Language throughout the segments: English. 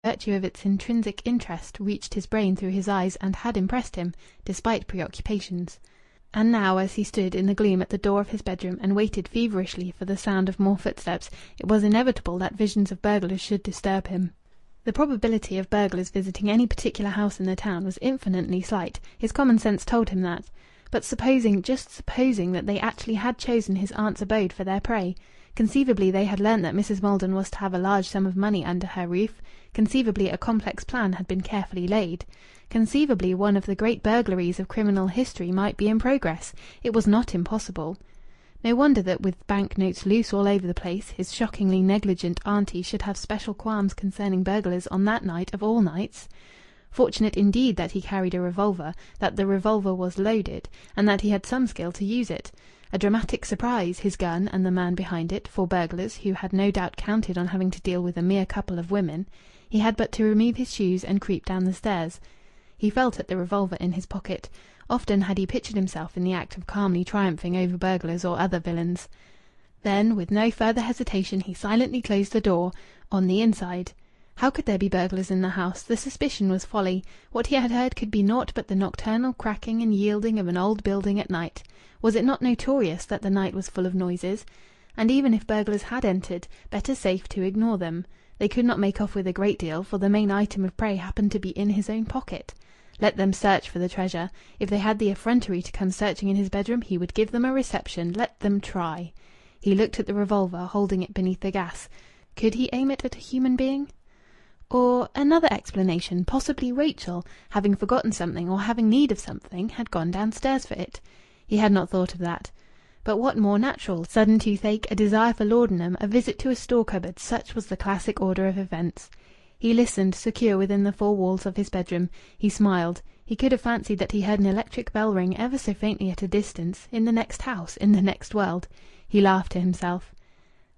virtue of its intrinsic interest, reached his brain through his eyes and had impressed him, despite preoccupations. And now, as he stood in the gloom at the door of his bedroom and waited feverishly for the sound of more footsteps, it was inevitable that visions of burglars should disturb him. The probability of burglars visiting any particular house in the town was infinitely slight. His common sense told him that. But supposing, just supposing, that they actually had chosen his aunt's abode for their prey. Conceivably they had learnt that Mrs. Maldon was to have a large sum of money under her roof. Conceivably a complex plan had been carefully laid. Conceivably one of the great burglaries of criminal history might be in progress. It was not impossible. No wonder that, with bank notes loose all over the place, his shockingly negligent auntie should have special qualms concerning burglars on that night of all nights. Fortunate indeed that he carried a revolver, that the revolver was loaded, and that he had some skill to use it. A dramatic surprise, his gun and the man behind it, for burglars who had no doubt counted on having to deal with a mere couple of women. He had but to remove his shoes and creep down the stairs. He felt at the revolver in his pocket. Often had he pictured himself in the act of calmly triumphing over burglars or other villains. Then, with no further hesitation, he silently closed the door on the inside. How could there be burglars in the house? The suspicion was folly. What he had heard could be naught but the nocturnal cracking and yielding of an old building at night. Was it not notorious that the night was full of noises? And even if burglars had entered, better safe to ignore them. They could not make off with a great deal, for the main item of prey happened to be in his own pocket. Let them search for the treasure. If they had the effrontery to come searching in his bedroom, he would give them a reception. Let them try. He looked at the revolver, holding it beneath the gas. Could he aim it at a human being? Or another explanation, possibly Rachel, having forgotten something or having need of something, had gone downstairs for it. He had not thought of that. But what more natural? Sudden toothache, a desire for laudanum, a visit to a store cupboard, such was the classic order of events. He listened, secure within the four walls of his bedroom. He smiled. He could have fancied that he heard an electric bell ring ever so faintly at a distance, in the next house, in the next world. He laughed to himself.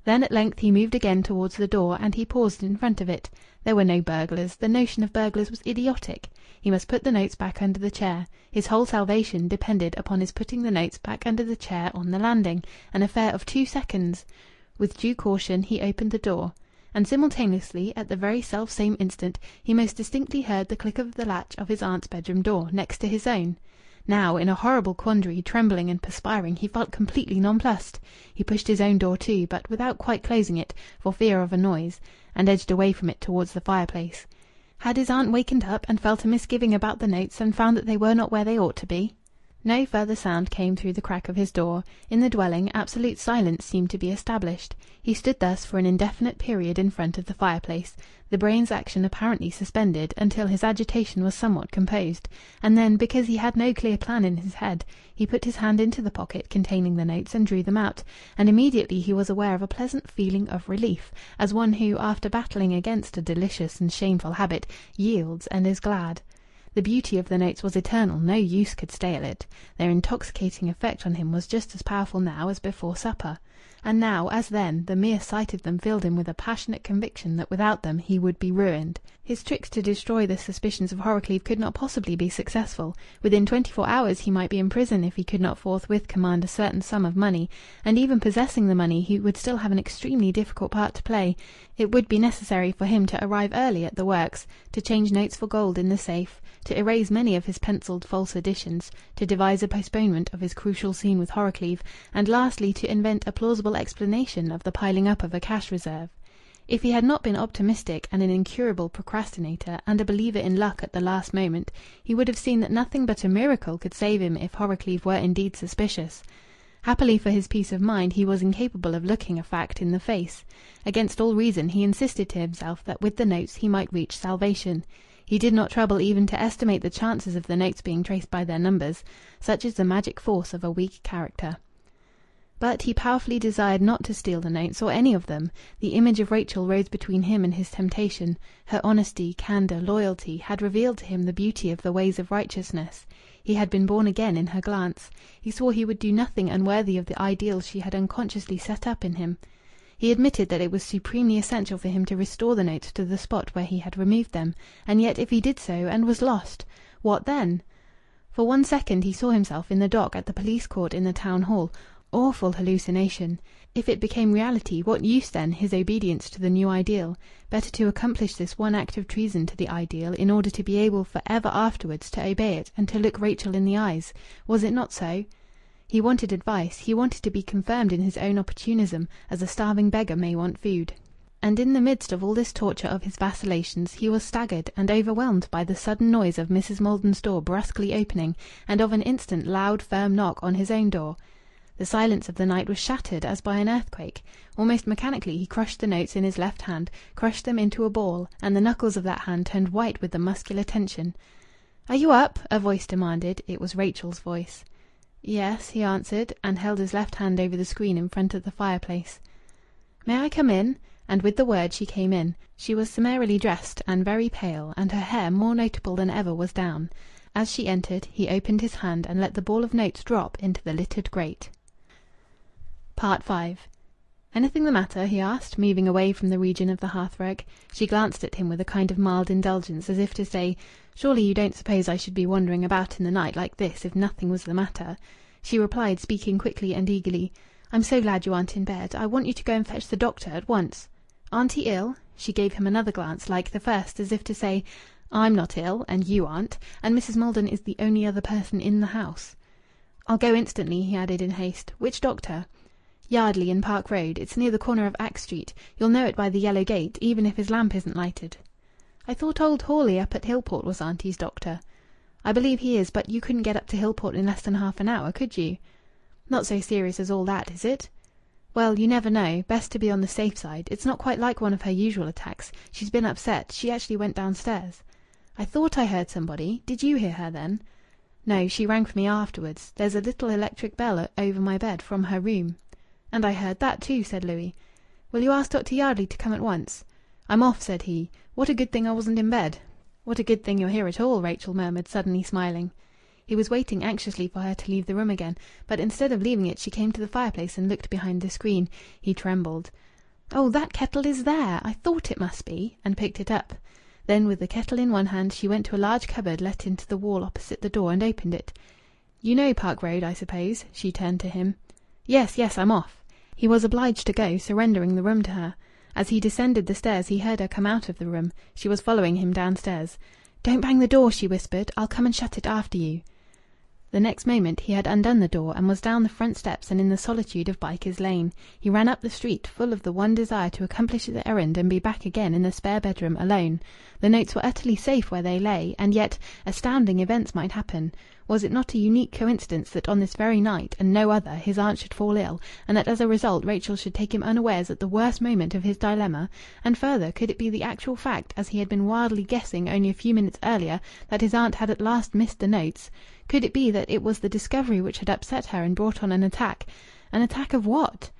Then at length he moved again towards the door, and he paused in front of it. There were no burglars. The notion of burglars was idiotic. He must put the notes back under the chair. His whole salvation depended upon his putting the notes back under the chair on the landing, an affair of 2 seconds. With due caution he opened the door. And simultaneously, at the very self-same instant, he most distinctly heard the click of the latch of his aunt's bedroom door, next to his own. Now, in a horrible quandary, trembling and perspiring, he felt completely nonplussed. He pushed his own door too, but without quite closing it, for fear of a noise, and edged away from it towards the fireplace. Had his aunt wakened up and felt a misgiving about the notes and found that they were not where they ought to be? No further sound came through the crack of his door. In the dwelling, absolute silence seemed to be established. He stood thus for an indefinite period in front of the fireplace, the brain's action apparently suspended, until his agitation was somewhat composed. And then, because he had no clear plan in his head, he put his hand into the pocket containing the notes and drew them out, and immediately he was aware of a pleasant feeling of relief, as one who, after battling against a delicious and shameful habit, yields and is glad. The beauty of the notes was eternal. No use could stale it. Their intoxicating effect on him was just as powerful now as before supper. And now, as then, the mere sight of them filled him with a passionate conviction that without them he would be ruined. His tricks to destroy the suspicions of Horrocleave could not possibly be successful. Within 24 hours he might be in prison if he could not forthwith command a certain sum of money, and even possessing the money he would still have an extremely difficult part to play. It would be necessary for him to arrive early at the works, to change notes for gold in the safe, to erase many of his pencilled false additions, to devise a postponement of his crucial scene with Horrocleave, and lastly to invent a plausible explanation of the piling up of a cash reserve. If he had not been optimistic and an incurable procrastinator and a believer in luck at the last moment, he would have seen that nothing but a miracle could save him if Horrocleave were indeed suspicious. Happily for his peace of mind, he was incapable of looking a fact in the face. Against all reason, he insisted to himself that with the notes he might reach salvation. He did not trouble even to estimate the chances of the notes being traced by their numbers. Such is the magic force of a weak character. But he powerfully desired not to steal the notes, or any of them. The image of Rachel rose between him and his temptation. Her honesty, candour, loyalty had revealed to him the beauty of the ways of righteousness. He had been born again in her glance. He swore he would do nothing unworthy of the ideals she had unconsciously set up in him. He admitted that it was supremely essential for him to restore the notes to the spot where he had removed them. And yet if he did so, and was lost, what then? For 1 second he saw himself in the dock at the police court in the town hall. Awful hallucination! If it became reality, what use then his obedience to the new ideal? Better to accomplish this one act of treason to the ideal in order to be able for ever afterwards to obey it and to look Rachel in the eyes. Was it not so? He wanted advice. He wanted to be confirmed in his own opportunism, as a starving beggar may want food. And in the midst of all this torture of his vacillations he was staggered and overwhelmed by the sudden noise of Mrs. Maldon's door brusquely opening, and of an instant loud, firm knock on his own door. The silence of the night was shattered as by an earthquake. Almost mechanically he crushed the notes in his left hand, crushed them into a ball, and the knuckles of that hand turned white with the muscular tension. "Are you up?" a voice demanded. It was Rachel's voice. "Yes," he answered, and held his left hand over the screen in front of the fireplace. "May I come in?" And with the word she came in. She was summarily dressed and very pale, and her hair, more notable than ever, was down. As she entered, he opened his hand and let the ball of notes drop into the littered grate. V "Anything the matter?" he asked, moving away from the region of the hearthrug. She glanced at him with a kind of mild indulgence, as if to say, "Surely you don't suppose I should be wandering about in the night like this if nothing was the matter?" She replied, speaking quickly and eagerly, "I'm so glad you aren't in bed. I want you to go and fetch the doctor at once." "Auntie ill?" She gave him another glance, like the first, as if to say, "I'm not ill, and you aren't, and Mrs. Maldon is the only other person in the house." "I'll go instantly," he added in haste. "Which doctor?" "Yardley, in Park Road. It's near the corner of Axe Street. You'll know it by the yellow gate, even if his lamp isn't lighted." "I thought old Hawley up at Hillport was Auntie's doctor." "I believe he is, but you couldn't get up to Hillport in less than half an hour, could you?" "Not so serious as all that, is it?" "Well, you never know. Best to be on the safe side. It's not quite like one of her usual attacks. She's been upset. She actually went downstairs." "I thought I heard somebody. Did you hear her then?" "No, she rang for me afterwards. There's a little electric bell over my bed from her room." "And I heard that too," said Louis. "Will you ask Dr. Yardley to come at once?" "I'm off," said he. "What a good thing I wasn't in bed." "What a good thing you're here at all," Rachel murmured, suddenly smiling. He was waiting anxiously for her to leave the room again, but instead of leaving it she came to the fireplace and looked behind the screen. He trembled. "Oh, that kettle is there! I thought it must be," and picked it up. Then, with the kettle in one hand, she went to a large cupboard let into the wall opposite the door and opened it. "You know Park Road, I suppose?" She turned to him. "Yes, yes, I'm off." He was obliged to go, surrendering the room to her. As he descended the stairs he heard her come out of the room. She was following him downstairs. "Don't bang the door," she whispered. "I'll come and shut it after you." The next moment he had undone the door and was down the front steps and in the solitude of Byker's Lane. He ran up the street, full of the one desire to accomplish his errand and be back again in the spare bedroom alone. The notes were utterly safe where they lay, and yet astounding events might happen. Was it not a unique coincidence that on this very night, and no other, his aunt should fall ill, and that as a result Rachel should take him unawares at the worst moment of his dilemma? And further, could it be the actual fact, as he had been wildly guessing only a few minutes earlier, that his aunt had at last missed the notes? Could it be that it was the discovery which had upset her and brought on an attack? An attack of what?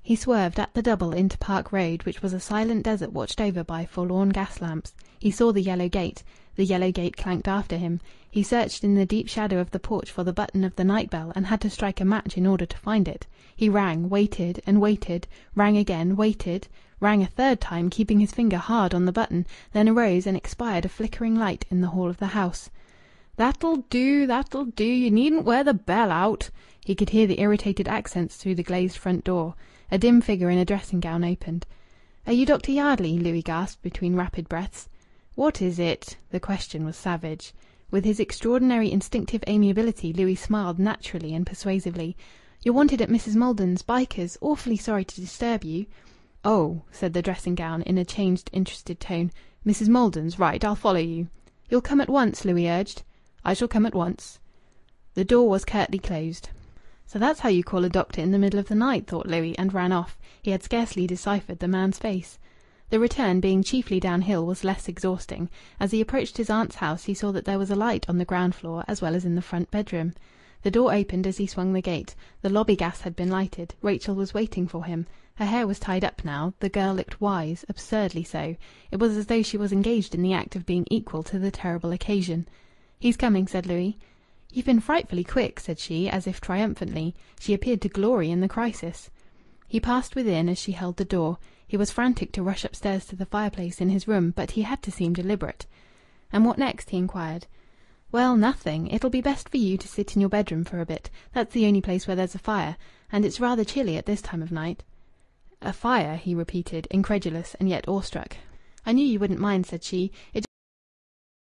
He swerved at the double into Park Road, which was a silent desert watched over by forlorn gas lamps. He saw the yellow gate. The yellow gate clanked after him. He searched in the deep shadow of the porch for the button of the night bell, and had to strike a match in order to find it. He rang, waited, and waited, rang again, waited, rang a third time, keeping his finger hard on the button, then arose and expired a flickering light in the hall of the house. "That'll do, that'll do. You needn't wear the bell out." He could hear the irritated accents through the glazed front door. A dim figure in a dressing gown opened. "Are you Dr. Yardley?" Louis gasped between rapid breaths. "What is it?" The question was savage. With his extraordinary instinctive amiability, Louis smiled naturally and persuasively. "You're wanted at Mrs. Maldon's, Byker's. Awfully sorry to disturb you." "Oh," said the dressing gown in a changed, interested tone. "Mrs. Maldon's? Right, I'll follow you." "You'll come at once?" Louis urged. "I shall come at once." The door was curtly closed. "So that's how you call a doctor in the middle of the night," thought Louis, and ran off. He had scarcely deciphered the man's face. The return, being chiefly downhill, was less exhausting. As he approached his aunt's house he saw that there was a light on the ground floor as well as in the front bedroom. The door opened as he swung the gate. The lobby gas had been lighted. Rachel was waiting for him. Her hair was tied up now. The girl looked wise, absurdly so. It was as though she was engaged in the act of being equal to the terrible occasion. "He's coming," said Louis. "You've been frightfully quick," said she, as if triumphantly. She appeared to glory in the crisis. He passed within as she held the door. He was frantic to rush upstairs to the fireplace in his room, but he had to seem deliberate. "And what next?" he inquired. "Well, nothing. It'll be best for you to sit in your bedroom for a bit. That's the only place where there's a fire. And it's rather chilly at this time of night." "A fire?" he repeated, incredulous and yet awestruck. "I knew you wouldn't mind," said she. "It